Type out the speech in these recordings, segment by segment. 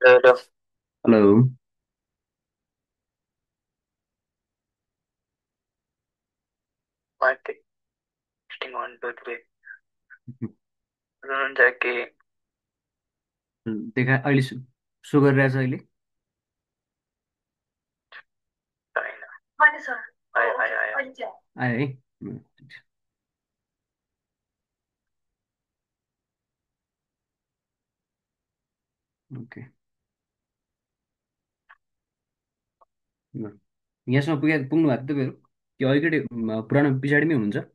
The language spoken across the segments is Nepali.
हेलो। हेलो। माइक टेस्टिङ 1 2 3 हुनुहुन्छ कि? देखा अहिले सो गरिरहेछ अहिले। छैन। होइन सर। आयो आयो आयो। अहिले चाहिँ आयो है। ओके। यहाँसम्म पुग्नु भएको तपाईँहरू कि अलिकति पुरानो पछाडिमै हुनुहुन्छ?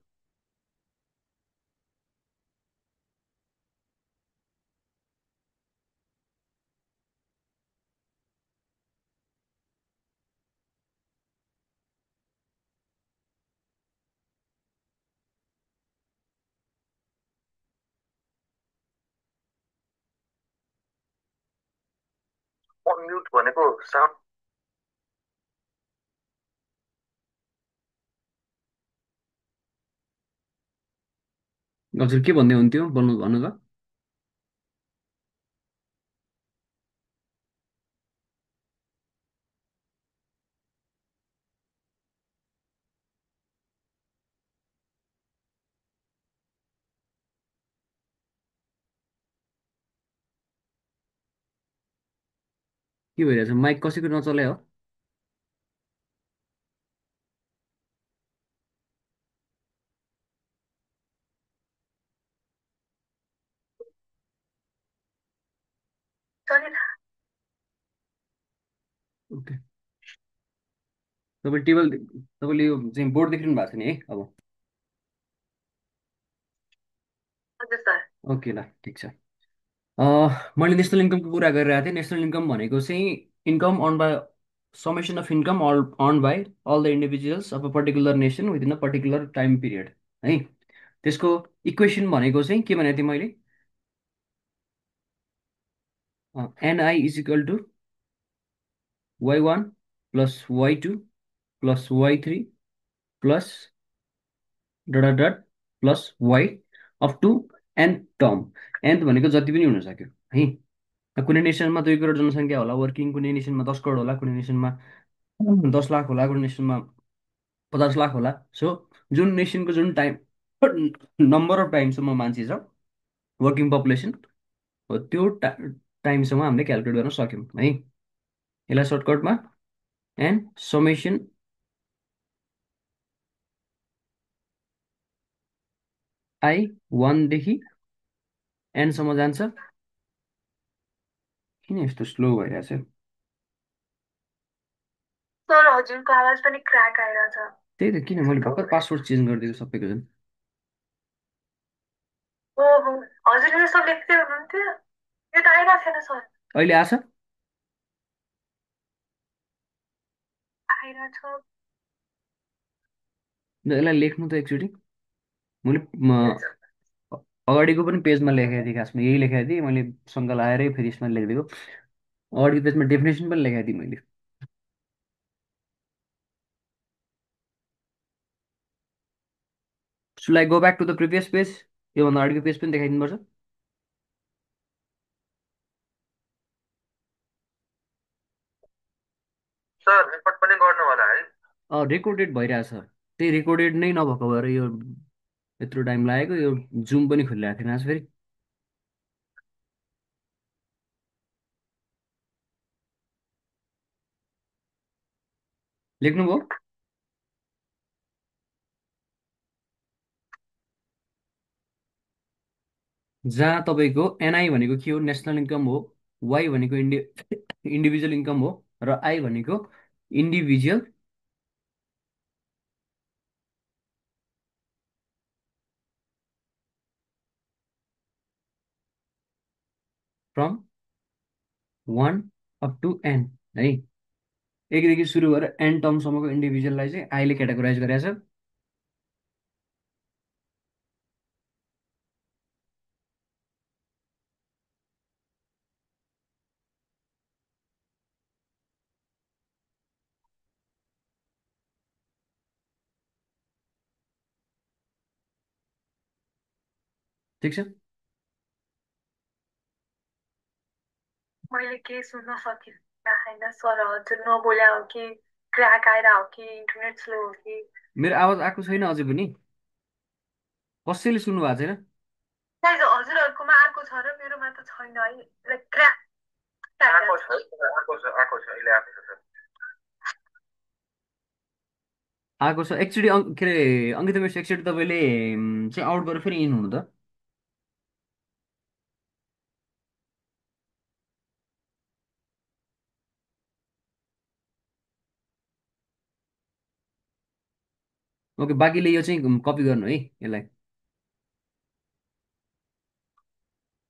अनम्युट भनेको साउन्ड। हजुर के भन्दै हुन्थ्यो भन्नु त? के भइरहेछ? माइक कसैको नचले हो? छैन। ओके। तपाईँले यो चाहिँ बोर्ड देखिरहनु भएको छ नि है अब? हजुर सर। ओके ल ठिक छ। मैले नेसनल इन्कमको कुरा गरिरहेको थिएँ। नेसनल इन्कम भनेको चाहिँ income earn by summation of income earn by all the individuals of a particular nation within a particular time period है। त्यसको इक्वेसन भनेको चाहिँ के भनेको थिएँ मैले? NI is equal to y one plus y two plus y three plus dot dot plus y up to n term. Nth भनेको जति पनि हुन सक्यो है। कुनै नेसनमा 2 करोड जनसङ्ख्या होला वर्किङ, कुनै नेसनमा 10 करोड होला, कुनै नेसनमा 10 लाख होला, कुनै नेसनमा 50 लाख होला। सो जुन नेसनको जुन टाइम नम्बर अफ टाइमसम्म मान्छे छ, वर्किङ पपुलेसन हो, त्यो टाइमसम्म हामीले क्यालकुलेट गर्न सक्यौँ है। यसलाई सर्टकटमा एन्ड समेसन आई वानदेखि एनसम्म जान्छ। किन यस्तो स्लो भइरहेछ? सर हजुरको आवाज पनि क्र्याक आइरहेछ। त्यही त, किन मैले भर्खर पासवर्ड चेन्ज गरिदिएको सबैको झन्। ओहो। हजुरले यसो लेख्दै हुनुहुन्थ्यो? यो त आइरहेको छैन सर। अहिले आछ? आइरहेछ। यसलाई लेख्नु त एकचोटि। मैले अगाडिको पनि पेजमा लेखेको थिएँ, खासमा यही लेखेको थिएँ मैले। सङ्कल आएरै फेरि यसमा लेखिदिएको। अगाडिको पेजमा डेफिनेसन पनि लेखेको थिएँ मैले। Should I go back to the previous page? योभन्दा अगाडिको पेज पनि देखाइदिनुपर्छ। सर रेकर्ड पनि गर्नु होला है? रेकर्डेड भइरहेछ। त्यही रेकर्डेड नै नभएको भएर यो यत्रो टाइम लागेको। यो जुम पनि खोलिरहेको थिएन आज फेरि। लेख्नुभयो? जहाँ तपाईँको एनआई भनेको के हो? नेसनल इन्कम हो। वाइ भनेको इन्डिभिजुअल इन्कम हो। र आई भनेको individual from 1 up to N है। एकदेखि सुरु गरेर एन टर्मसम्मको इन्डिभिजुअललाई चाहिँ आईले क्याटेगोराइज गरेको छ। ठिक छ। मैले केही सुन्न सकिनँ होइन सर हजुर नबोल्या हो कि क्र्याक आएर हो कि इन्टरनेट स्लो हो कि मेरो आवाज आएको छैन अझै पनि? कसैले सुन्नु भएको छैन? सायद हजुरहरूकोमा आएको छ र मेरोमा त छैन है लाइक क्र्याक आएको छ आएको छ अहिले आएको छ सर आएको छ एकचोटि के अरे अङ्किता मिस एकचोटि तपाईँले चाहिँ आउट गरेर फेरि इन हुनु त। ओके बाँकीले यो चाहिँ कपी गर्नु है यसलाई।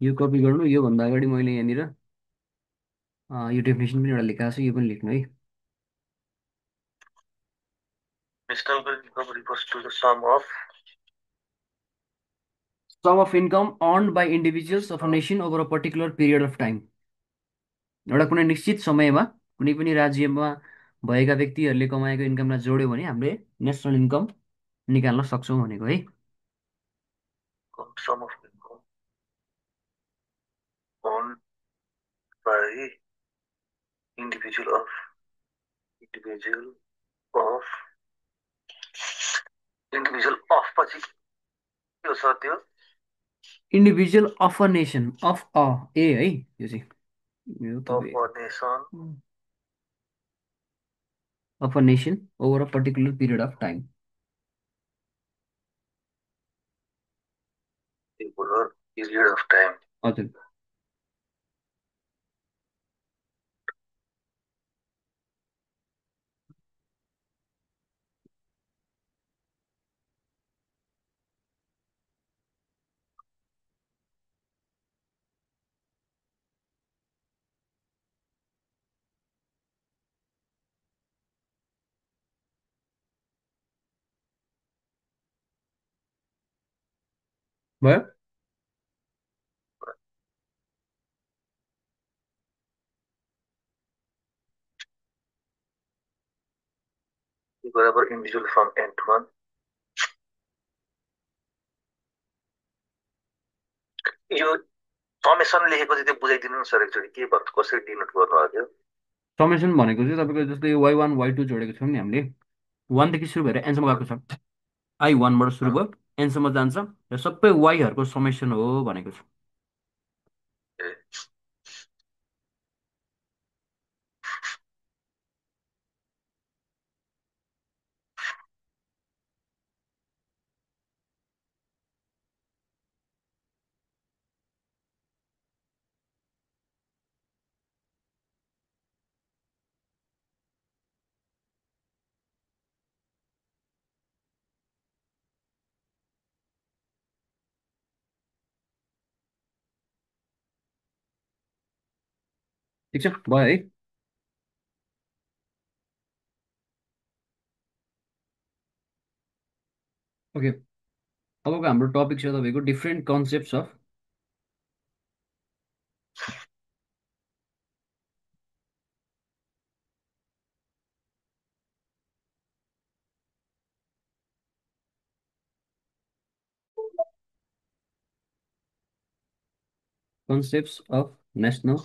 यो कपी गर्नु, योभन्दा अगाडि मैले यहाँनिर यो डेफिनेसन पनि एउटा लेखाएको छु, यो पनि लेख्नु है। Historical income refers to the sum of sum of income earn by individuals of a nation over a particular period of time. एउटा कुनै निश्चित समयमा कुनै पनि राज्यमा भएका व्यक्तिहरूले कमाएको इन्कमलाई जोड्यो भने हामीले नेसनल इन्कम निकाल्न सक्छौँ भनेको है। sum of income earned by individual of individual of individual of पछि के हो सर त्यो individual of a nation, of a a है यो चाहिँ यो of तपाईँ a nation of a nation over a particular period of time. over a period of time हजुर भयो। बराबर individual from n to 1 यो समेसन लेखेको चाहिँ त्यो बुझाइदिनु न सर एकचोटि के भन्नु कसरी डिनोट गर्नु आयो समेसन भनेको चाहिँ तपाईँको जस्तै वाइ वान वाइ टू जोडेको छौँ नि हामीले, वानदेखि सुरु भएर एनसम्म गएको छ। आई वानबाट सुरु भयो, एनसम्म जान्छ र सबै वाइहरूको समेसन हो भनेको छ। ठिक छ भयो है। ओके अबको हाम्रो टपिक छ तपाईँको different concepts of national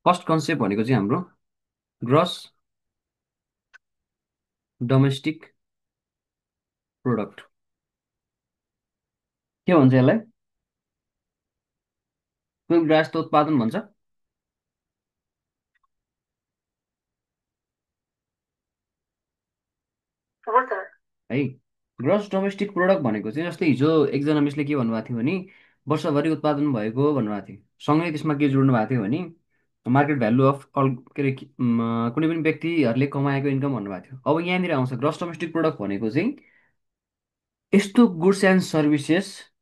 first concept भनेको चाहिँ हाम्रो ग्रस डोमेस्टिक प्रोडक्ट के भन्छ यसलाई? कुल राष्ट्र उत्पादन भन्छ हो सर है। ग्रस डोमेस्टिक प्रोडक्ट भनेको चाहिँ जस्तै हिजो एकजना मिसले के भन्नुभएको थियो भने वर्षभरि उत्पादन भएको भन्नुभएको थियो, सँगै त्यसमा के जोड्नु भएको थियो भने मार्केट भ्यालु अफ अल के अरे कुनै पनि व्यक्तिहरूले कमाएको इन्कम भन्नुभएको थियो। अब यहाँनिर आउँछ ग्रस डोमेस्टिक प्रोडक्ट भनेको चाहिँ यस्तो गुड्स एन्ड सर्भिसेसको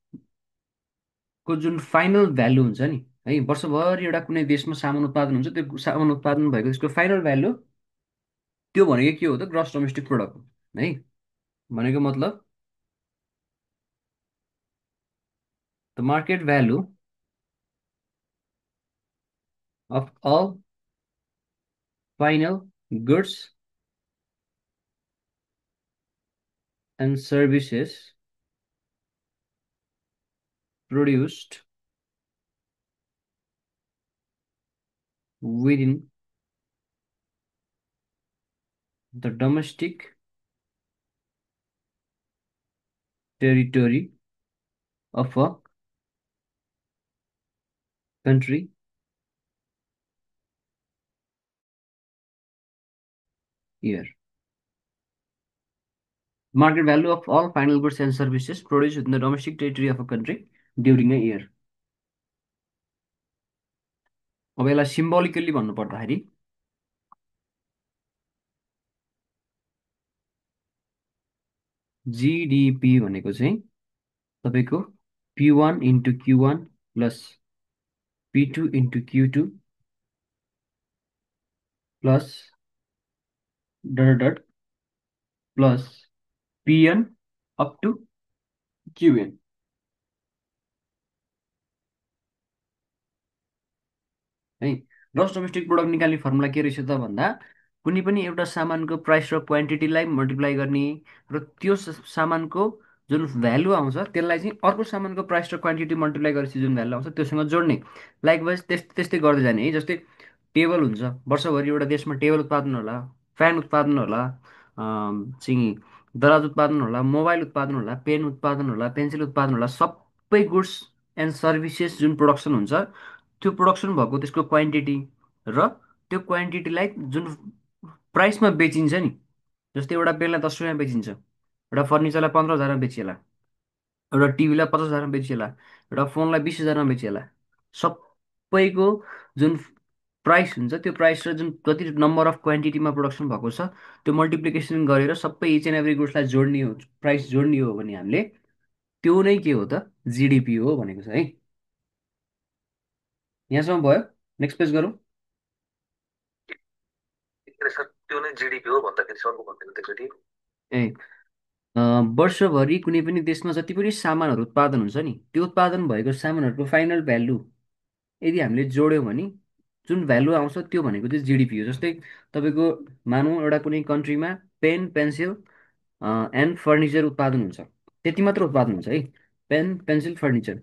जुन फाइनल भ्यालु हुन्छ नि है, वर्षभरि एउटा कुनै देशमा सामान उत्पादन हुन्छ, त्यो सामान उत्पादन भएको त्यसको फाइनल भ्यालु त्यो भनेको के हो त ग्रस डोमेस्टिक प्रोडक्ट है भनेको मतलब the market value of all final goods and services produced within the domestic territory of a country year. Market value of all final goods and services produced within the domestic territory of a country during a year. अब यसलाई सिम्बोलिकली भन्नु पर्दाखेरि जिडिपी भनेको चाहिँ तपाईँको P1 into Q1 plus P2 into Q2 plus dot dot plus PN up to QN है। ग्रस डोमेस्टिक प्रोडक्ट निकाल्ने फर्मुला के रहेछ त भन्दा कुनै पनि एउटा सामानको प्राइस र क्वान्टिटीलाई मल्टिप्लाई गर्ने र त्यो सामानको जुन भ्यालु आउँछ त्यसलाई चाहिँ अर्को सामानको प्राइस र क्वान्टिटी मल्टिप्लाई गरेपछि जुन भ्यालु आउँछ त्योसँग जोड्ने लाइकवाइज त्यस्तै गर्दै जाने है। जस्तै टेबल हुन्छ वर्षभरि एउटा देशमा टेबल उत्पादन होला, फ्यान उत्पादन होला, चाहिँ दराज उत्पादन होला, मोबाइल उत्पादन होला, पेन उत्पादन होला, पेन्सिल उत्पादन होला, सबै गुड्स एन्ड सर्भिसेस जुन प्रोडक्सन हुन्छ त्यो प्रोडक्सन भएको त्यसको क्वान्टिटी र त्यो क्वान्टिटीलाई जुन प्राइसमा बेचिन्छ नि, जस्तै एउटा पेनलाई 10 रुपियाँमा बेचिन्छ, एउटा फर्निचरलाई 15,000मा बेचिएला, एउटा टिभीलाई 50,000मा बेचिएला, एउटा फोनलाई 20,000मा बेचिएला। सबैको जुन प्राइस हुन्छ त्यो प्राइस र जुन जति नम्बर अफ क्वान्टिटीमा प्रोडक्सन भएको छ त्यो मल्टिप्लिकेसन गरेर सबै इच एन्ड एभ्री गुड्सलाई जोड्ने हो, प्राइस जोड्ने हो भने हामीले त्यो नै के हो त जिडिपी हो भनेको छ है। यहाँसम्म भयो। नेक्स्ट पेज गरौँ। सर त्यो नै जिडिपी हो भन्दाखेरि सरको भन्दैन त्यसरी ए वर्षभरि कुनै पनि देशमा जति पनि सामानहरू उत्पादन हुन्छ नि त्यो उत्पादन भएको सामानहरूको फाइनल भ्यालु यदि हामीले जोड्यौँ भने जुन भ्यालु आउँछ त्यो भनेको चाहिँ जिडिपी हो। जस्तै तपाईँको मानौँ एउटा कुनै कन्ट्रीमा पेन पेन्सिल एन्ड फर्निचर उत्पादन हुन्छ, त्यति मात्र उत्पादन हुन्छ है, पेन पेन्सिल फर्निचर।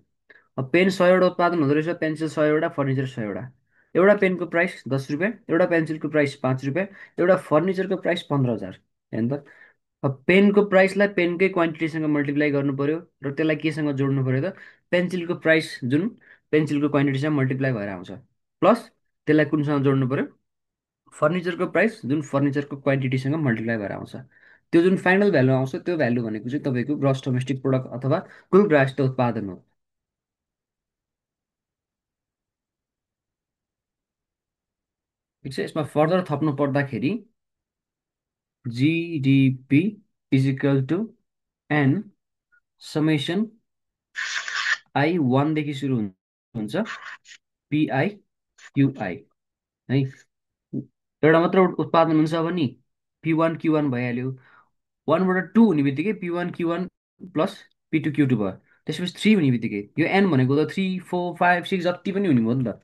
अब पेन 100वटा उत्पादन हुँदो रहेछ, पेन्सिल 100वटा, फर्निचर 100वटा। एउटा पेनको प्राइस 10 रुपियाँ, एउटा पेन्सिलको प्राइस 5 रुपियाँ, एउटा फर्निचरको प्राइस 15,000। हेर्नु त, अब पेनको प्राइसलाई पेनकै क्वान्टिटीसँग मल्टिप्लाई गर्नु पर्यो र त्यसलाई केसँग जोड्नु पर्यो त पेन्सिलको प्राइस जुन पेन्सिलको क्वान्टिटीसँग मल्टिप्लाई भएर आउँछ, प्लस त्यसलाई कुनसँग जोड्नु पर्यो फर्निचरको प्राइस जुन फर्निचरको क्वान्टिटीसँग मल्टिप्लाई भएर आउँछ। त्यो जुन फाइनल भ्यालु आउँछ त्यो भ्यालु भनेको चाहिँ तपाईँको ग्रस डोमेस्टिक प्रोडक्ट अथवा कुल राष्ट्रिय उत्पादन हो। ठिक छ। यसमा फर्दर थप्नु पर्दाखेरि GDP is equal to n summation i 1देखि सुरु हुन्छ पिआई क्युआई है। एउटा मात्र उत्पादन हुन्छ भने P1 Q1 भइहाल्यो, 1बाट 2 हुने बित्तिकै P1 Q1 plus P2 Q2 भयो, त्यसपछि 3 हुने बित्तिकै यो एन भनेको त 3 4 5 6 जति पनि हुने भयो नि त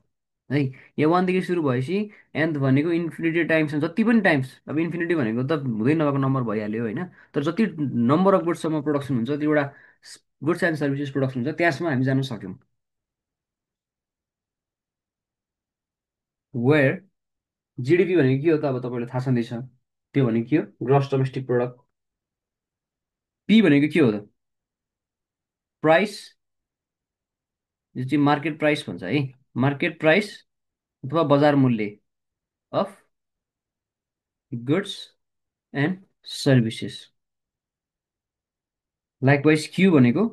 है। यहाँ 1देखि सुरु भएपछि एन्थ भनेको इन्फिनिटी टाइम्स जति पनि टाइम्स, अब इन्फिनिटी भनेको त हुँदै नभएको नम्बर भइहाल्यो होइन, तर जति नम्बर अफ गुड्ससम्म प्रोडक्सन हुन्छ त्यो एउटा गुड्स एन्ड सर्भिसेस प्रोडक्सन हुन्छ त्यहाँसम्म हामी जान सक्यौँ। वेयर जिडिपी भनेको के हो त अब तपाईँलाई थाहा छँदैछ, त्यो भनेको के हो ग्रस डोमेस्टिक प्रोडक्ट। पी भनेको के हो त प्राइस, यो चाहिँ मार्केट प्राइस भन्छ है, मार्केट प्राइस अथवा बजार मूल्य of goods and services. Likewise Q भनेको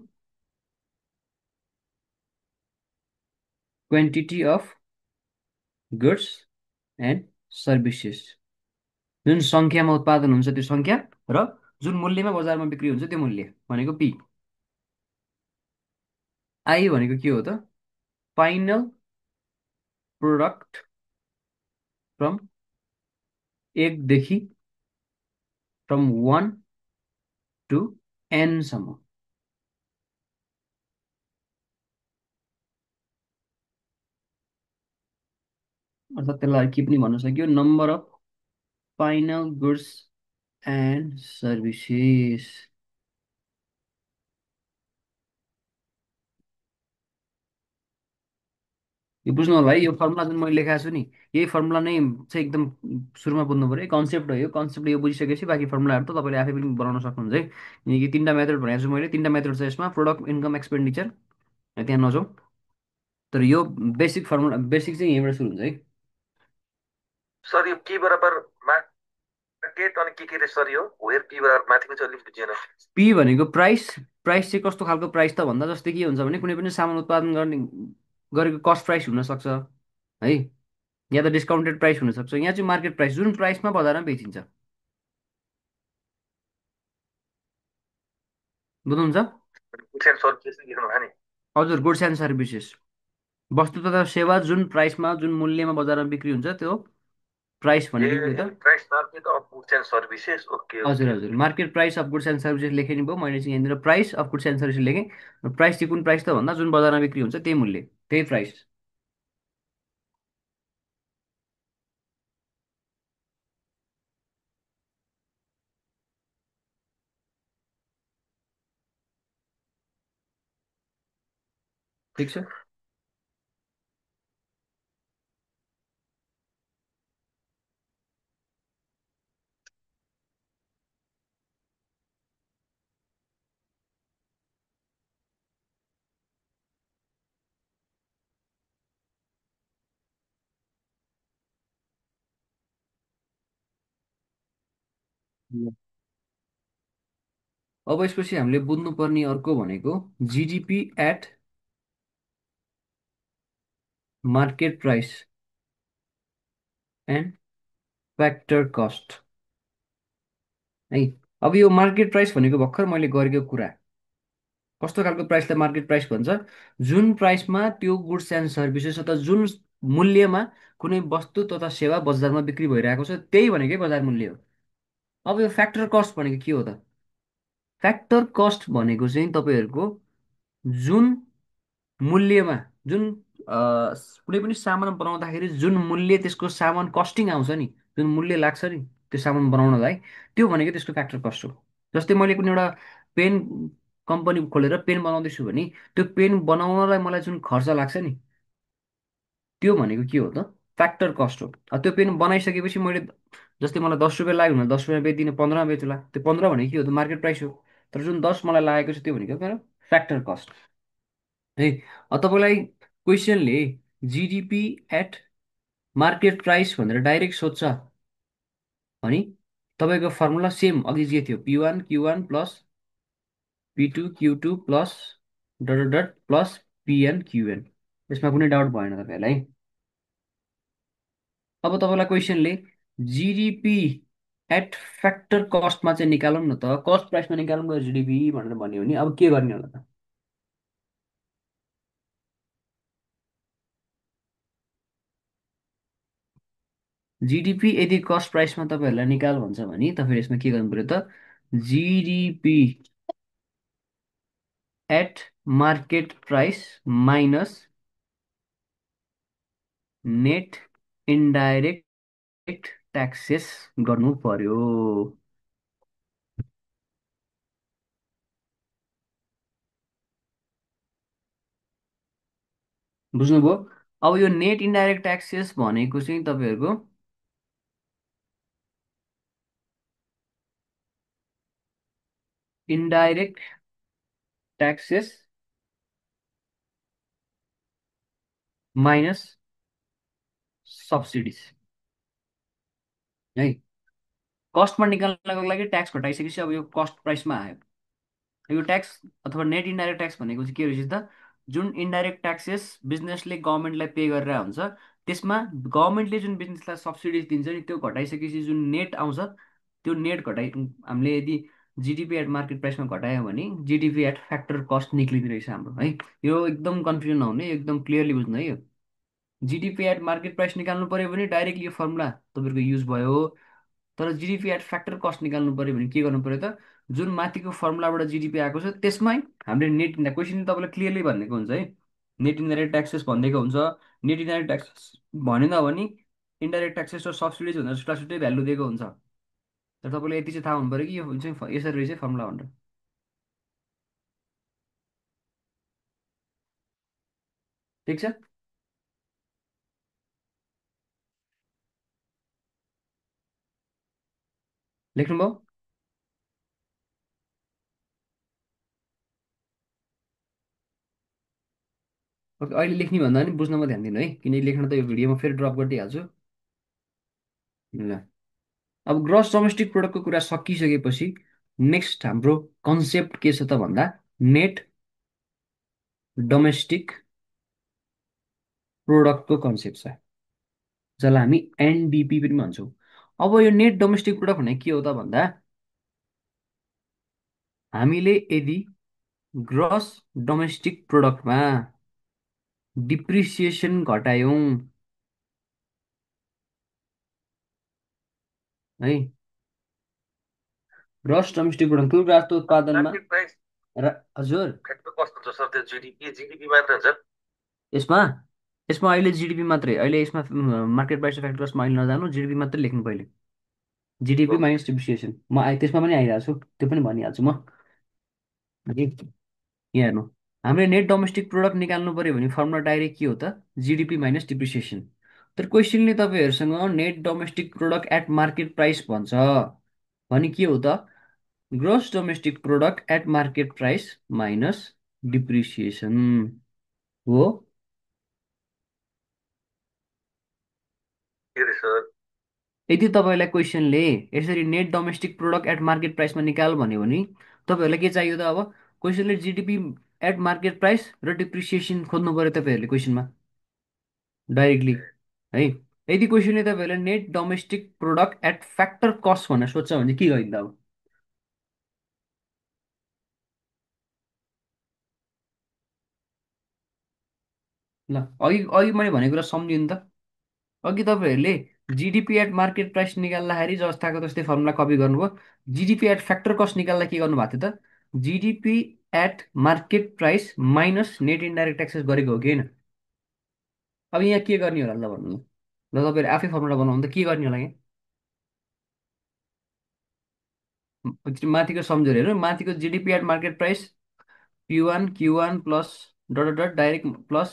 quantity of goods and services, जुन सङ्ख्यामा उत्पादन हुन्छ त्यो सङ्ख्या र जुन मूल्यमा बजारमा बिक्री हुन्छ त्यो मूल्य भनेको पी। आई भनेको के हो त फाइनल प्रोडक्ट फ्रम 1देखि फ्रम 1 to n सम्म। अर्थात् त्यसलाई के पनि भन्न सक्यो, number of final goods and services. यो बुझ्नु होला है, यो फर्मुला जुन मैले लेखाएको छु नि, यही फर्मुला नै चाहिँ एकदम सुरुमा बुझ्नु पऱ्यो। कन्सेप्ट हो यो, कन्सेप्ट यो बुझिसकेपछि बाँकी फर्मुलाहरू त तपाईँले आफै पनि बनाउन सक्नुहुन्छ है। किनकि तिनवटा मेथड भनेको छु मैले, तिनवटा मेथड छ यसमा, प्रोडक्ट, इन्कम, एक्सपेन्डिचर, त्यहाँ नजाउँ। तर यो बेसिक फर्मुला, बेसिक चाहिँ यहीँबाट सुरु हुन्छ है। सर यो पी बराबर मार्केट अनि के रे सर, यो वेयर पी बराबर माथिको चाहिँ अलिक बुझिएन। पी भनेको प्राइस। प्राइस चाहिँ कस्तो खालको प्राइस त भन्दा, जस्तै के हुन्छ भने कुनै पनि सामान उत्पादन गर्ने गरेको कस्ट प्राइस हुनसक्छ है, या त डिस्काउन्टेड प्राइस हुनसक्छ। यहाँ चाहिँ मार्केट प्राइस, जुन प्राइसमा बजारमा बेचिन्छ। बुझ्नुहुन्छ? गुड्स एन्ड सर्भिसेस लेख्नु भयो नि। हजुर, गुड्स एन्ड सर्भिसेस, वस्तु तथा सेवा जुन प्राइसमा, जुन मूल्यमा बजारमा बिक्री हुन्छ, त्यो प्राइस ए भनेको के हो त? Price market of goods and services. Okay हजुर ओके हजुर, okay. Market price of goods and services लेखेँ नि भयो मैले चाहिँ यहाँनिर, price of goods and services लेखेँ। प्राइस चाहिँ कुन प्राइस त भन्दा, जुन बजारमा बिक्री हुन्छ त्यही मूल्य, त्यही प्राइस। ठिक छ। अब यसपछि हामीले बुझ्नुपर्ने अर्को भनेको GDP at market price and factor cost है। अब यो मार्केट प्राइस भनेको भर्खर मैले गरेको कुरा, कस्तो खालको प्राइसलाई मार्केट प्राइस भन्छ? जुन प्राइसमा त्यो गुड्स एन्ड सर्भिसेस अथवा जुन मूल्यमा कुनै वस्तु तथा सेवा बजारमा बिक्री भइरहेको छ, त्यही भनेकै बजार मूल्य हो। अब यो फ्याक्टर कस्ट भनेको के हो त? फ्याक्टर कस्ट भनेको चाहिँ तपाईँहरूको जुन मूल्यमा, जुन कुनै पनि सामान बनाउँदाखेरि जुन मूल्य त्यसको सामान कस्टिङ आउँछ नि, जुन मूल्य लाग्छ नि त्यो सामान बनाउनलाई, त्यो भनेको त्यसको फ्याक्टर कस्ट हो। जस्तै मैले कुनै एउटा पेन कम्पनी खोलेर पेन बनाउँदैछु भने, त्यो पेन बनाउनलाई मलाई जुन खर्च लाग्छ नि, त्यो भनेको के हो त? फ्याक्टर कस्ट हो। त्यो पेन बनाइसकेपछि मैले, जस्तै मलाई 10 रुपियाँ लाग्यो भने 10 रुपियाँ बेच्दिनँ, 15मा बेचुला, त्यो 15 भनेको के हो त? मार्केट प्राइस हो। तर जुन 10 मलाई लागेको छ त्यो भनेको मेरो फ्याक्टर कस्ट है। तपाईँलाई क्वेसनले जिडिपी एट मार्केट प्राइस भनेर डाइरेक्ट सोध्छ भने तपाईँको फर्मुला सेम अघि जे थियो, P1 Q1 plus P2 Q2 plus dot dot dot plus PN Qn। यसमा कुनै डाउट भएन तपाईँहरूलाई? अब तपाईँलाई क्वेसनले जिडिपी एट फ्याक्टर कस्टमा चाहिँ निकालौँ न त, कस्ट प्राइसमा निकालौँ न जिडिपी भनेर भन्यो भने अब के गर्ने होला त? जिडिपी यदि कस्ट प्राइसमा तपाईँहरूलाई निकाल भन्छ भने तपाईँले यसमा के गर्नु पर्यो त? GDP at market price minus net indirect taxes गर्नु पर्यो। बुझ्नुभयो? अब यो नेट इन्डाइरेक्ट ट्याक्सेस भनेको चाहिँ तपाईँहरूको इन्डाइरेक्ट ट्याक्सेस माइनस सब्सिडिज है। कस्टमा निकाल्नको लागि ट्याक्स घटाइसकेपछि अब यो कस्ट प्राइसमा आयो। यो ट्याक्स अथवा नेट इन्डाइरेक्ट ट्याक्स भनेको चाहिँ के रहेछ त? जुन इन्डाइरेक्ट ट्याक्सेस बिजनेसले गभर्मेन्टलाई पे गरेर हुन्छ, त्यसमा गभर्मेन्टले जुन बिजनेसलाई सब्सिडिज दिन्छ नि, त्यो घटाइसकेपछि जुन नेट आउँछ, त्यो नेट घटाइ हामीले यदि जिडिपी एट मार्केट प्राइसमा घटायो भने जिडिपी एट फ्याक्टर कस्ट निक्लिने रहेछ हाम्रो है। यो एकदम कन्फ्युजन नहुने, एकदम क्लियरली बुझ्नु है। यो जिडिपी एट मार्केट प्राइस निकाल्नु पर्यो भने डाइरेक्टली यो फर्मुला तपाईँहरूको युज भयो। तर जिडिपी एट फ्याक्टर कस्ट निकाल्नु पर्यो भने के गर्नु पर्यो त, जुन माथिको फर्मुलाबाट जिडिपी आएको छ त्यसमै हामीले नेट इन्डाइरेक्ट क्वेसन तपाईँलाई क्लियरली भनेको हुन्छ है, नेट इन्डाइरेक्ट ट्याक्सेस भनिदिएको हुन्छ। नेट इन्डाइरेक्ट ट्याक्सेस भनेन भने इन्डाइरेक्ट ट्याक्सेस र सब्सिडिज भनेर छुट्टा छुट्टै भ्यालु दिएको हुन्छ। तर तपाईँले यति चाहिँ थाहा हुनु पऱ्यो कि यो चाहिँ यसरी रहेछ फर्मुला भनेर। ठिक छ। लेख्नुभयो? ओके, अहिले लेख्ने भन्दा पनि बुझ्नमा ध्यान दिनु है, किनकि लेख्न त यो भिडियोमा फेरि ड्रप गरिदिइहाल्छु। ल, अब ग्रस डोमेस्टिक प्रोडक्टको कुरा सकिसकेपछि नेक्स्ट हाम्रो कन्सेप्ट के छ त भन्दा नेट डोमेस्टिक प्रोडक्टको कन्सेप्ट छ, जसलाई हामी एनडिपी पनि भन्छौँ। अब यो नेट डोमेस्टिक प्रोडक्ट भने के हो त भन्दा हामीले यदि ग्रस डोमेस्टिक प्रोडक्टमा डिप्रिसिएसन घटायौँ है, ग्रस डोमेस्टिक प्रोडक्ट कुल राष्ट्र उत्पादनमा मार्केट प्राइस हजुर फ्याक्टर कस्ट हुन्छ सर, त्यो जिडिपी मात्र हुन्छ। यसमा यसमा अहिले जिडिपी मात्रै, अहिले यसमा मार्केट प्राइस र फ्याक्टर कस्टमा अहिले नजानु, जिडिपी मात्रै लेख्नु पहिले, जिडिपी माइनस डिप्रिसिएसन। म त्यसमा पनि आइरहेको छु, त्यो पनि भनिहाल्छु म। यहाँ हेर्नु, हामीले नेट डोमेस्टिक प्रोडक्ट निकाल्नु पर्यो भने फर्मुला डाइरेक्ट के हो त, जिडिपी माइनस डिप्रिसिएसन। तर क्वेसनले तपाईँहरूसँग net domestic product at market price भन्छ भने के हो त, gross domestic product at market price minus depreciation हो। यदि तपाईँलाई क्वेसनले यसरी net domestic product at market प्राइसमा निकाल भन्यो भने तपाईँहरूलाई के चाहियो त, अब क्वेसनले जिडिपी एट मार्केट प्राइस र डिप्रिसिएसन खोज्नु पऱ्यो तपाईँहरूले क्वेसनमा डाइरेक्टली है। यदि क्वेसनले तपाईँहरूले net domestic product at factor cost भनेर सोध्छ भने के गरिन्छ अब? ल, अघि अघि मैले भनेको कुरा सम्झिनु त। अघि तपाईँहरूले जिडिपी एट मार्केट प्राइस निकाल्दाखेरि जस्ताको जस्तै फर्मुला कपी गर्नुभयो, जिडिपी एट फ्याक्टर कस्ट निकाल्दा के गर्नु भएको थियो त, GDP at market price minus net indirect taxes गरेको हो कि होइन? अब यहाँ के गर्ने होला ल भन्नु, ल तपाईँहरू आफै फर्मुला बनाउनु त के गर्ने होला यहाँ? माथिको सम्झेर हेर्नु, माथिको GDP at market price Q1 plus dot dot direct plus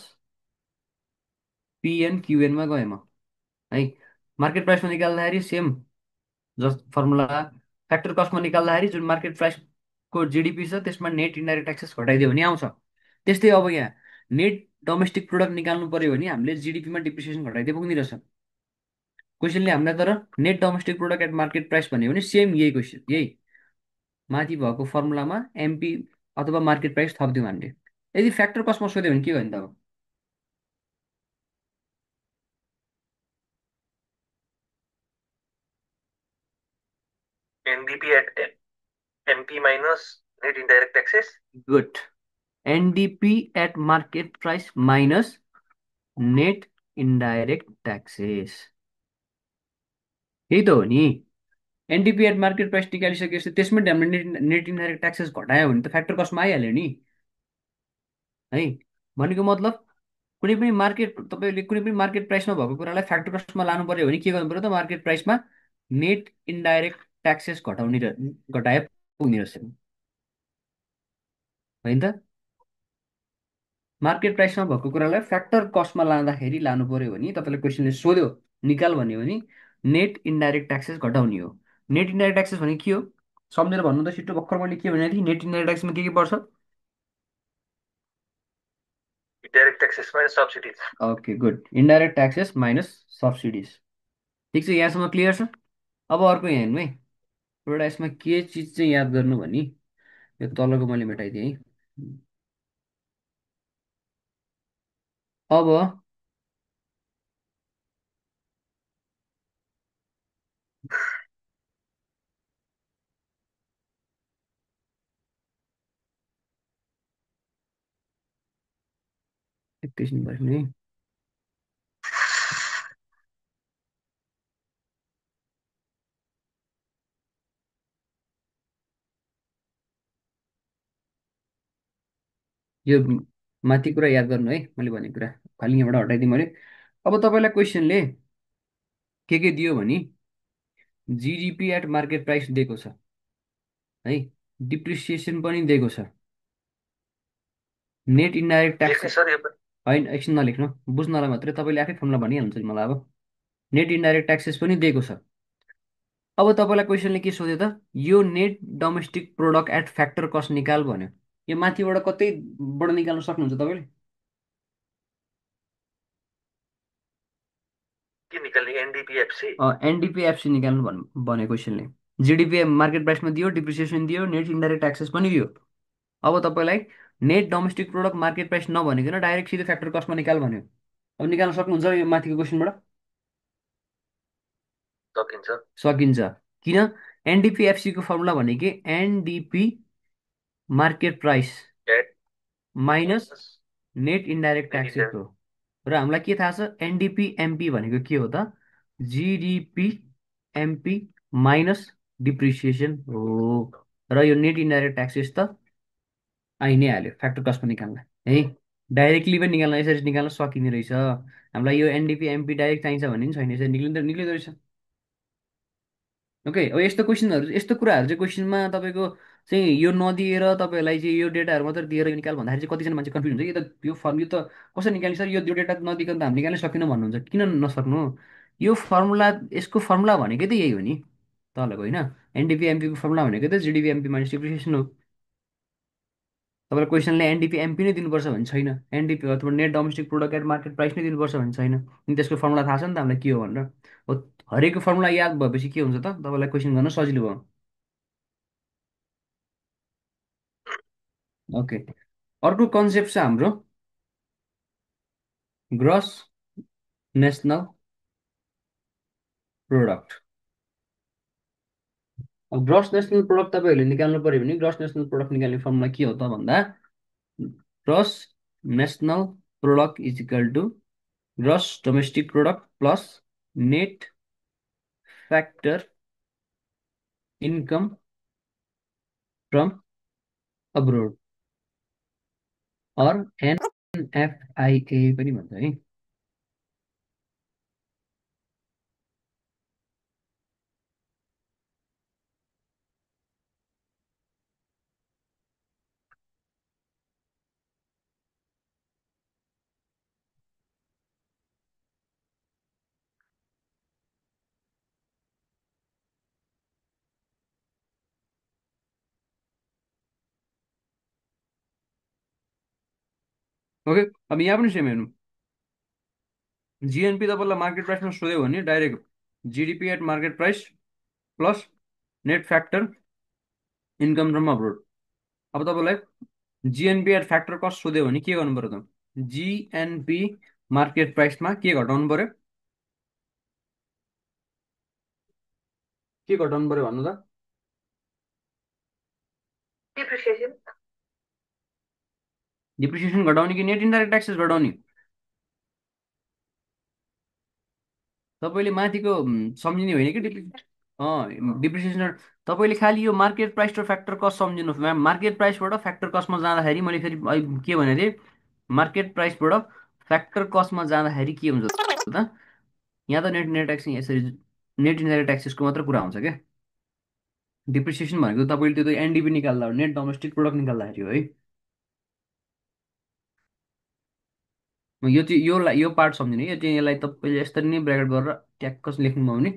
P N क्युएनमा गएँ म है। मार्केट प्राइसमा निकाल्दाखेरि सेम जस्ट फर्मुला, फ्याक्टर कस्टमा निकाल्दाखेरि जुन मार्केट प्राइसको जिडिपी छ त्यसमा नेट इन्डाइरेक्ट ट्याक्सेस घटाइदियो भने आउँछ। त्यस्तै अब यहाँ नेट डोमेस्टिक प्रोडक्ट निकाल्नु पर्यो भने हामीले जिडिपीमा डिप्रिसिएसन घटाइदिए पुग्ने रहेछ। क्वेसनले हामीलाई तर net domestic product at market price भन्यो भने सेम यही क्वेसन, यही माथि भएको फर्मुलामा एमपी अथवा मार्केट प्राइस थपिदिउँ हामीले। यदि फ्याक्टर कस्टमा सोध्यो भने के गर्ने त अब? NDP at MP minus net indirect taxes. Good, NDP at market price minus net indirect taxes, यही त हो नि। एनडिपी एट मार्केट प्राइस निकालिसकेपछि त्यसमै हामीले नेट इन्डाइरेक्ट ट्याक्सेस घटायो भने त फ्याक्टर कस्टमा आइहाल्यो नि है। भनेको मतलब कुनै पनि मार्केट, तपाईँले कुनै पनि मार्केट प्राइसमा भएको कुरालाई फ्याक्टर कस्टमा लानु पर्यो भने के गर्नु पर्यो त, मार्केट प्राइसमा नेट इन्डाइरेक्ट ट्याक्सेस घटाए पुग्ने रहेछ, होइन त? मार्केट प्राइसमा भएको कुरालाई फ्याक्टर कस्टमा लाँदाखेरि लानु पर्यो भने तपाईँले क्वेसनले सोध्यो निकाल भन्यो भने नेट इन्डाइरेक्ट ट्याक्सेस घटाउने हो। नेट इन्डाइरेक्ट ट्याक्सेस भने के हो सम्झेर भन्नु त छिटो, भर्खर मैले के भनेको थिएँ, नेट इन्डाइरेक्ट ट्याक्समा के पर्छ? Indirect taxes minus subsidies. Okay good, indirect taxes minus subsidies. ठिक छ, यहाँसम्म क्लियर छ? अब अर्को यहाँ हेर्नु है, एउटा यसमा के चिज चाहिँ याद गर्नु भने यो तलको मैले मेटाइदिएँ है। अब एकैछिन बस्नु है। यो माथि कुरा याद गर्नु है, मैले भनेको कुरा खालि यहाँबाट हटाइदिएँ मैले। अब तपाईँलाई क्वेसनले के दियो भने जिडिपी एट मार्केट प्राइस दिएको छ है, डिप्रिसिएसन पनि दिएको छ, नेट इन्डाइरेक्ट ट्याक्स सर यो होइन, एकछिन नलेख्नु, बुझ्नलाई मात्रै तपाईँले आफै फर्मुला भनिहाल्नुहुन्छ नि मलाई। अब नेट इन्डाइरेक्ट ट्याक्सेस पनि दिएको छ। अब तपाईँलाई क्वेसनले के सोध्यो त, यो net domestic product at factor cost निकाल भन्यो। यो माथिबाट कतैबाट निकाल्न सक्नुहुन्छ तपाईँले? के निकाल्ने, एनडिपिएफसी? एनडिपिएफसी निकाल्नु भन्यो क्वेसनले। जिडिपी मार्केट प्राइसमा दियो, डिप्रिसिएसन दियो, नेट इन्डाइरेक्ट ट्याक्सेस पनि दियो। अब तपाईँलाई net domestic product market price नभनिकन डाइरेक्ट सिधै फ्याक्टर कस्टमा निकाल भन्यो। अब निकाल्न सक्नुहुन्छ यो माथिको क्वेसनबाट? सकिन्छ। सकिन्छ। किन? एनडिपिएफसीको फर्मुला भनेको NDP market price minus net indirect taxes हो। र हामीलाई के थाहा छ, एनडिपी एमपी भनेको के हो त, जिडिपी एमपी माइनस डिप्रिसिएसन हो। र यो नेट इन्डाइरेक्ट ट्याक्सेस त आइ नै हाल्यो फ्याक्टर कस्टमा निकाल्न है। डाइरेक्टली पनि निकाल्न, यसरी निकाल्न सकिने रहेछ। हामीलाई यो एनडिपी एमपी डाइरेक्ट चाहिन्छ भने पनि छैन, यसरी निक्लिँदो रहेछ। ओके, अब यस्तो क्वेसनहरू, यस्तो कुराहरू चाहिँ क्वेसनमा तपाईँको चाहिँ यो नदिएर तपाईँहरूलाई चाहिँ यो डेटाहरू मात्रै दिएर यो निकाल भन्दाखेरि चाहिँ कतिजना मान्छे कन्फ्युज हुन्छ, यो त कसरी निकाल्ने सर, यो डेटा नदिकन त हामी निकाल्नै सकेनौँ भन्नुहुन्छ। किन नसक्नु? यो फर्मुला, यसको फर्मुला भनेकै त यही हो नि तपाईँहरूको, होइन? एनडिपी एमपीको फर्मुला भनेकै त जिडिपी एमपी माइनस डिप्रिसिएसन हो। तपाईँलाई क्वेसनले एनडिपी एमपी नै दिनुपर्छ भने छैन, एनडिपी अथवा net domestic product at market price नै दिनुपर्छ भने छैन। अनि त्यसको फर्मुला थाहा छ नि त हामीलाई के हो भनेर। हो, हरेकको फर्मुला याद भएपछि के हुन्छ त, तपाईँलाई क्वेसन गर्न सजिलो भयो। ओके, अर्को कन्सेप्ट छ हाम्रो ग्रस नेसनल प्रोडक्ट। अब ग्रस नेसनल प्रोडक्ट तपाईँहरूले निकाल्नु पऱ्यो भने ग्रस नेसनल प्रोडक्ट निकाल्ने फर्मुला के हो त भन्दा, gross national product is equal to gross domestic product plus net factor income from abroad, or NFIA पनि भन्छ है। ओके, अब यहाँ पनि सेम हेर्नु, जिएनपी तपाईँलाई मार्केट प्राइसमा सोध्यो भने direct GDP at market price plus net factor income from abroad. अब तपाईँलाई जिएनपी एट फ्याक्टर कस्ट सोध्यो भने के गर्नु पऱ्यो त, जिएनपी मार्केट प्राइसमा के घटाउनु पऱ्यो, के घटाउनु पऱ्यो भन्नु त? डिप्रिसिएसन घटाउने कि नेट इन्डाइरेक्ट ट्याक्सेस घटाउने? तपाईँले माथिको सम्झिने होइन कि डिप्रिसिएसन। तपाईँले खालि यो मार्केट प्राइस र फ्याक्टर कस्ट सम्झिनुहोस्। मार्केट प्राइसबाट फ्याक्टर कस्टमा जाँदाखेरि मैले फेरि के भनेको थिएँ, मार्केट प्राइसबाट फ्याक्टर कस्टमा जाँदाखेरि के हुन्छ त, यहाँ त नेट नेट ट्याक्स यसरी नेट इन्डाइरेक्ट ट्याक्सेसको मात्र कुरा हुन्छ क्या। डिप्रिसिएसन भनेको तपाईँले त्यो एनडिपी निकाल्दा हो, नेट डोमेस्टिक प्रोडक्ट निकाल्दाखेरि हो है। यो चाहिँ यो पार्ट सम्झिने, यो चाहिँ यसलाई तपाईँले यसरी नै ब्राकेट गरेर ट्याक्क लेख्नुभयो भने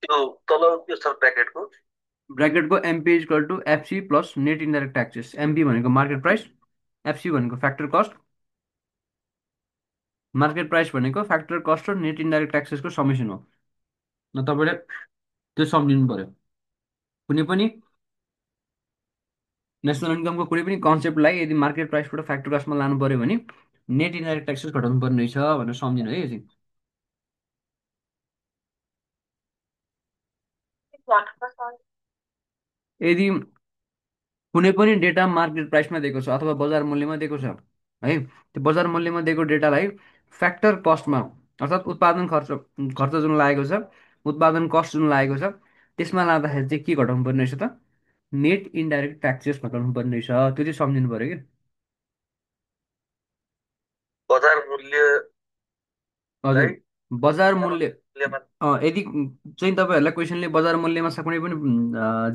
त्यो तल त्यो छ ब्राकेटको MP equal to FC plus net indirect taxes. MP भनेको मार्केट प्राइस, एफसी भनेको फ्याक्टर कस्ट, मार्केट प्राइस भनेको फ्याक्टर कस्ट र नेट इन्डाइरेक्ट ट्याक्सेसको समेसन हो। न तपाईँले त्यो सम्झिनु पर्यो। कुनै पनि नेसनल इन्कमको कुनै पनि कन्सेप्टलाई यदि मार्केट प्राइसबाट फ्याक्टर कस्टमा लानु पऱ्यो भने नेट इन्डाइरेक्ट ट्याक्सेस घटाउनु पर्ने रहेछ भनेर सम्झिनु है यो चाहिँ। यदि कुनै पनि डेटा मार्केट प्राइसमा दिएको छ अथवा बजार मूल्यमा दिएको छ है, त्यो बजार मूल्यमा दिएको डेटालाई फ्याक्टर कस्टमा अर्थात् उत्पादन खर्च खर्च जुन लागेको छ, उत्पादन कस्ट जुन लागेको छ, त्यसमा लाँदाखेरि चाहिँ के घटाउनु पर्ने रहेछ त? नेट इन्डाइरेक्ट ट्याक्सेस घटाउनु पर्ने रहेछ। त्यो चाहिँ सम्झिनु पऱ्यो कि। बजार मूल्यलाई हजुर, बजार मूल्य मूल्यमा यदि चाहिँ तपाईँहरूलाई क्वेसनले बजार मूल्यमा कुनै पनि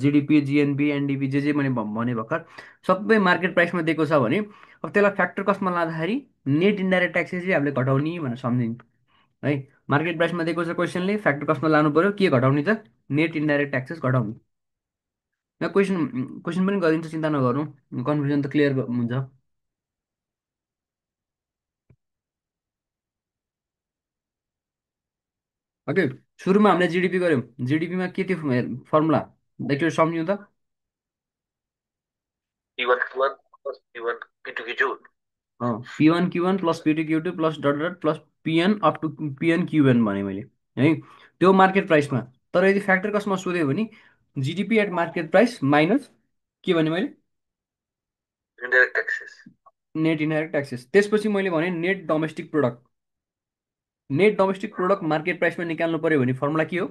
जिडिपी, जिएनपी, एनडिपी जे मैले भने भर्खर सबै मार्केट प्राइसमा दिएको छ भने अब त्यसलाई फ्याक्टर कस्टमा लाँदाखेरि नेट इन्डाइरेक्ट ट्याक्सेस चाहिँ हामीले घटाउने भनेर सम्झिनु है। मार्केट प्राइसमा दिएको छ क्वेसनले, फ्याक्टर कस्टमा लानु पर्यो, के घटाउने त? नेट इन्डाइरेक्ट ट्याक्सेस घटाउने। यहाँ क्वेसन क्वेसन पनि गरिदिन्छ, चिन्ता नगर्नु, कन्फ्युजन त क्लियर हुन्छ। ओके, सुरुमा हामीले जिडिपी गऱ्यौँ। जिडिपीमा के थियो फर्मुला एकचोटि सम्झिउँ त? P1 Q1 plus P1 P2 Q2 P1 Q1 plus P2 Q2 plus dot dot plus P N up to P N Q N भने मैले है, त्यो मार्केट प्राइसमा। तर यदि फ्याक्टर कस्टमा सोध्यो भने GDP at market price minus के भने मैले? indirect taxes. Net indirect taxes. त्यसपछि मैले भने net domestic product. Net domestic product market प्राइसमा निकाल्नु पर्यो भने फर्मुला के हो?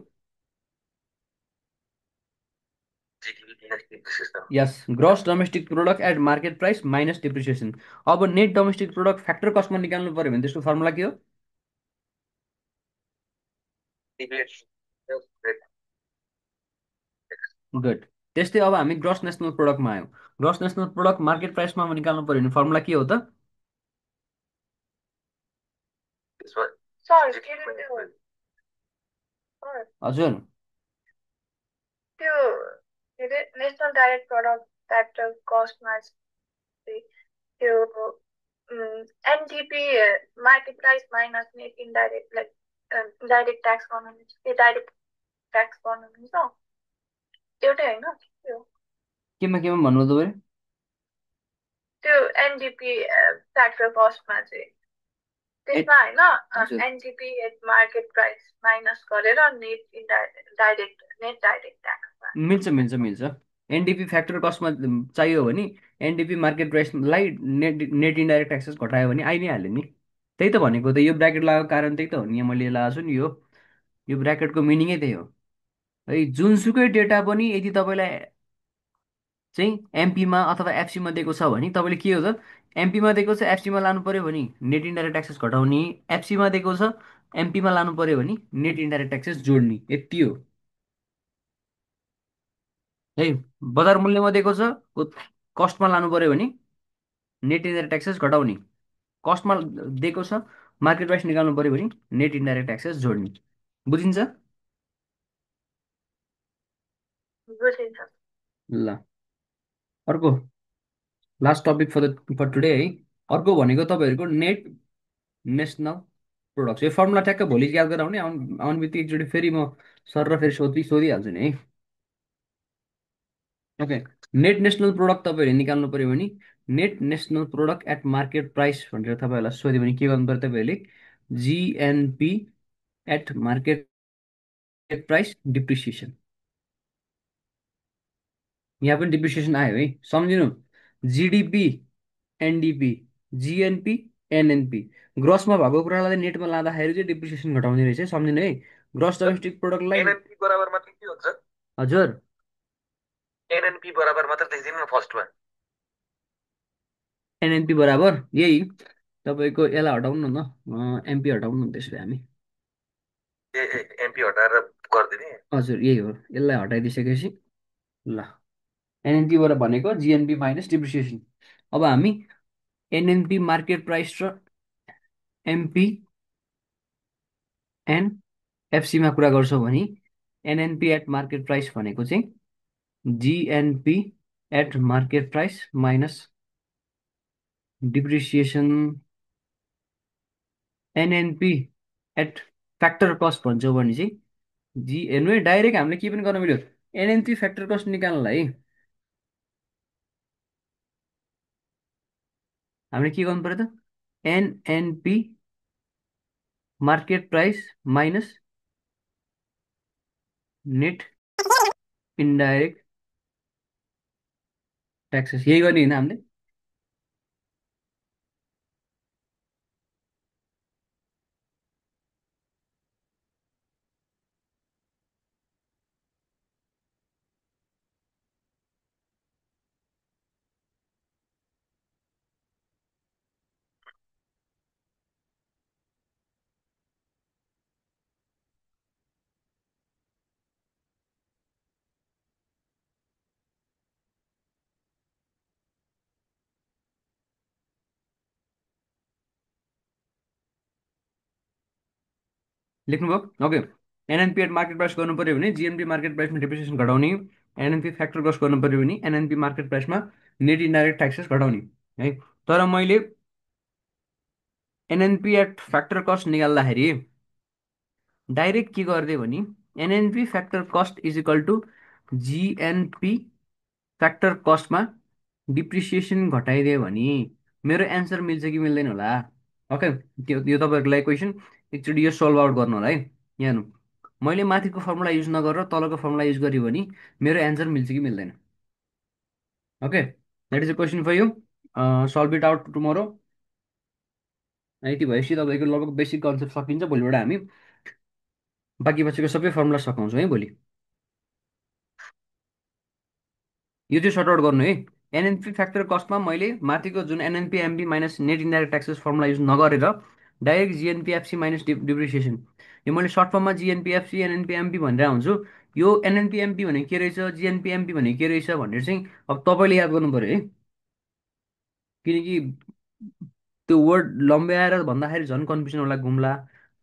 GDP minus depreciation. Yes, gross domestic product at market price minus depreciation. अब नेट डोमेस्टिक प्रोडक्ट फ्याक्टर कस्टमा निकाल्नु पर्यो भने त्यसको फर्मुला के हो? Deviation. Net tax. गुड। त्यस्तै अब हामी ग्रस नेसनल प्रोडक्टमा आयौँ। ग्रस नेसनल प्रोडक्ट मार्केट प्राइसमा निकाल्नु पर्यो भने फर्मुला के हो त? This one. सर GDP के अरे minus त्यो value. सर हजुर, त्यो के अरे नेसनल डाइरेक्ट प्रडक्ट फ्याक्टर कस्टमा चाहिँ त्यो NDP market price minus net indirect like direct tax बनाउनु त्यो डाइरेक्ट ट्याक्स बनाउनु छ एउटै होइन त्यो केमा भन्नु तपाईँ? त्यो एनडिपी फ्याक्टर कस्टमा चाहिँ त्यसमा होइन एनडिपी एट मार्केट प्राइस माइनस गरेर नेट डाइरेक्ट ट्याक्समा मिल्छ मिल्छ मिल्छ। एनडिपी फ्याक्टर कस्टमा चाहियो भने एनडिपी मार्केट प्राइसलाई नेट इन्डाइरेक्ट ट्याक्सेस घटायो भने आइ नै हाल्यो नि। त्यही त भनेको त, यो ब्राकेट लगाएको कारण त्यही त हो नि। यहाँ मैले लगाएको छु नि, यो ब्राकेटको मिनिङै त्यही हो है। जुनसुकै डेटा पनि यदि तपाईँलाई चाहिँ एमपीमा अथवा एफसीमा दिएको छ भने तपाईँले के हो त? एमपीमा दिएको छ एफसीमा लानु पर्यो भने नेट इन्डाइरेक्ट ट्याक्सेस घटाउने, एफसीमा दिएको छ एमपीमा लानु पर्यो भने नेट इन्डाइरेक्ट ट्याक्सेस जोड्ने, यति हो है। बजार मूल्यमा दिएको छ कस्टमा लानु पर्यो भने नेट इन्डाइरेक्ट ट्याक्सेस घटाउने, कस्टमा दिएको छ मार्केट प्राइस निकाल्नु पर्यो भने नेट इन्डाइरेक्ट ट्याक्सेस जोड्ने। बुझिन्छ? बुझिन्छ। ल, अर्को लास्ट टपिक फर टुडे है। अर्को भनेको तपाईँहरूको नेट नेसनल प्रोडक्ट। यो फर्मुला ठ्याक्क भोलि याद गराउने, आउने बित्तिकै एकचोटि फेरि म सर र फेरि सोधिहाल्छु नि है। ओके, नेट नेसनल प्रोडक्ट तपाईँहरूले निकाल्नु पर्यो भने net national product at market price भनेर तपाईँहरूलाई सोध्यो भने के गर्नु पर्यो? तपाईँहरूले GNP at market price depreciation. यहाँ पनि डिप्रिसिएसन आयो है, सम्झिनु। जिडिपी, एनडिपी, जिएनपी, एनएनपी ग्रसमा भएको कुरालाई नेटमा लाँदाखेरि चाहिँ डिप्रिसिएसन घटाउने रहेछ, सम्झिनु है। ग्रस डोमेस्टिक प्रोडक्टलाई NNP बराबर मात्र के हुन्छ? हजुर, NNP बराबर मात्र लेखिदिनु न फर्स्टमा। एनएनपी बराबर यही तपाईँको, यसलाई हटाउनु न एमपी हटाउनु न त्यसो भए हामी। एमपी हटाएर गरिदिने। हजुर, यही हो, यसलाई हटाइदिइसकेपछि ल, एनएनपीबाट भनेको जिएनपी माइनस डिप्रिसिएसन। अब हामी एनएनपी मार्केट प्राइस र एमपी एन्ड एफसीमा कुरा गर्छौँ भने एनएनपी एट मार्केट प्राइस भनेको चाहिँ GNP at market price minus depreciation, NNP at factor cost भन्छौँ भने चाहिँ जिएनए। डाइरेक्ट हामीले के पनि गर्न मिल्यो, एनएनपी फ्याक्टर कस्ट निकाल्नलाई हामीले के गर्नु पर्यो त? NNP market price minus net indirect taxes यही गर्ने होइन हामीले? लेख्नुभयो okay. NNP at market price गर्नु पऱ्यो भने जिएनपी मार्केट प्राइसमा डिप्रिसिएसन घटाउने, एनएनपी फ्याक्टर कस्ट गर्नु पऱ्यो भने एनएनपी मार्केट प्राइसमा नेट इन्डाइरेक्ट ट्याक्सेस घटाउने है। तर मैले एनएनपी एट फ्याक्टर कस्ट निकाल्दाखेरि डाइरेक्ट के गरिदियो भने NNP factor cost is equal to GNP factor कस्टमा डिप्रिसिएसन घटाइदियो भने मेरो एन्सर मिल्छ कि मिल्दैन होला? ओके, यो तपाईँहरूको लागि क्वेसन। एकचोटि यो सल्भ आउट गर्नु होला है। यहाँ हेर्नु, मैले माथिको फर्मुला युज नगरेर तलको फर्मुला युज गरेँ भने मेरो एन्सर मिल्छ कि मिल्दैन? Okay, that is a question for you. Solve it out tomorrow. यति भएपछि तपाईँको लगभग बेसिक कन्सेप्ट सकिन्छ। भोलिबाट हामी बाँकी बसेको सबै फर्मुला सकाउँछौँ है भोलि। यो चाहिँ सर्ट आउट गर्नु है। एनएनपी फ्याक्टर कस्टमा मैले माथिको जुन NNP MP minus net indirect taxes formula use नगरेर डाइरेक्ट जिएनपिएफसी माइनस डिप्रिसिएसन, यो मैले सर्ट फर्ममा जिएनपिएफसी एनएनपी एमपी भनेर हुन्छु। यो एनएनपी एमपी भने के रहेछ, जिएनपी एमपी भने के रहेछ भनेर चाहिँ अब तपाईँले याद गर्नु पऱ्यो है। किनकि त्यो वर्ड लम्ब्याएर भन्दाखेरि झन् कन्फ्युजन होला, घुम्ला।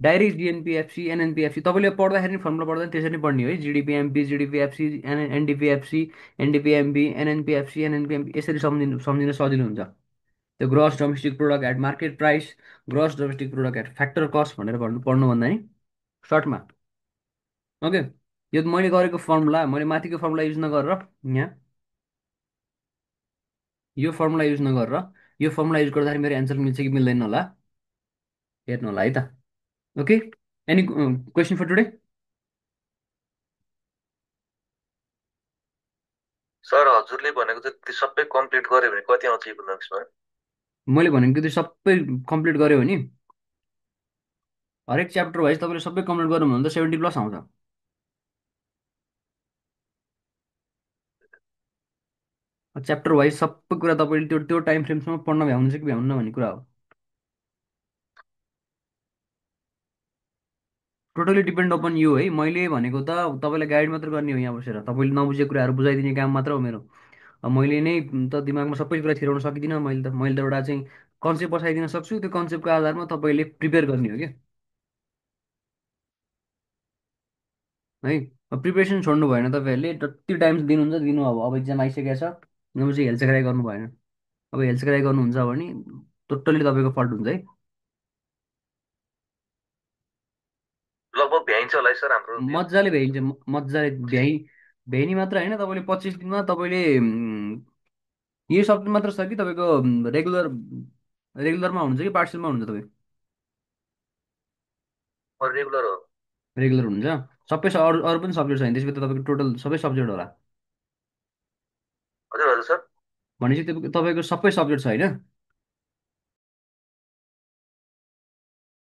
डाइरेक्ट जिएनपिएफसी एनएनपिएफसी तपाईँले पढ्दाखेरि नि फर्मुला पढ्दा त्यसरी नै पढ्ने हो है। जिडिपिएमपी जिडिपिएफसी एनडिपिएफसी एनडिपिएमपी एनएनपिएफसी एनएनपिएमपी यसरी सम्झिनु सम्झिन सजिलो हुन्छ। त्यो gross domestic product at market price, gross domestic product at factor cost भनेर पढ्नुभन्दा नि सर्टमा। ओके, यो मैले गरेको फर्मुला, मैले माथिको फर्मुला युज नगरेर यहाँ यो फर्मुला युज नगरेर यो फर्मुला युज गर्दाखेरि मेरो एन्सर मिल्छ कि मिल्दैन होला हेर्नु होला है त। Okay, any question for today? Sir हजुरले भनेको चाहिँ त्यो सबै कम्प्लिट गर्यो भने कति आउँछ इकोनोमिक्समा? मैले भनेको त्यो सबै कम्प्लिट गऱ्यो भने हरेक च्याप्टर वाइज तपाईँले सबै कम्प्लिट गर्नु भने त 70+ आउँछ। च्याप्टर वाइज सबै कुरा तपाईँले त्यो त्यो टाइम फ्रेमसम्म पढ्न भ्याउनुहुन्छ कि भ्याउन्न भन्ने कुरा हो। टोटली डिपेन्ड अपन यु है। मैले भनेको त तपाईँलाई गाइड मात्र गर्ने हो यहाँ बसेर, तपाईँले नबुझेको कुराहरू बुझाइदिने काम मात्र हो मेरो। अब मैले नै त दिमागमा सबै कुरा छिराउन सकिदिनँ। मैले त एउटा चाहिँ कन्सेप्ट बसाइदिन सक्छु, त्यो कन्सेप्टको आधारमा तपाईँले प्रिपेयर गर्ने हो क्या है। अब प्रिपेरेसन छोड्नु भएन तपाईँहरूले, जति टाइम दिनुहुन्छ दिनु। अब इक्जाम आइसकेको छ, अब चाहिँ हेल्चेक्राइ गर्नु भएन। अब हेल्चेक्राइ गर्नुहुन्छ भने टोटल्ली तपाईँको फल्ट हुन्छ है। लगभग भ्याइन्छ होला है सर हाम्रो यो? मजाले भ्याइन्छ, मजाले भ्याइनी मात्र होइन, तपाईँले 25 दिनमा तपाईँले यही सब्जेक्ट मात्र छ कि तपाईँको रेगुलरमा हुनुहुन्छ कि पार्सलमा हुनुहुन्छ तपाईँ? रेगुलर हो। रेगुलर हुन्छ। सबै अरू अरू पनि सब्जेक्ट छ भने त्यसपछि तपाईँको टोटल सबै सब्जेक्ट होला हजुर हजुर सर। भनेपछि तपाईँको सबै सब्जेक्ट छ होइन?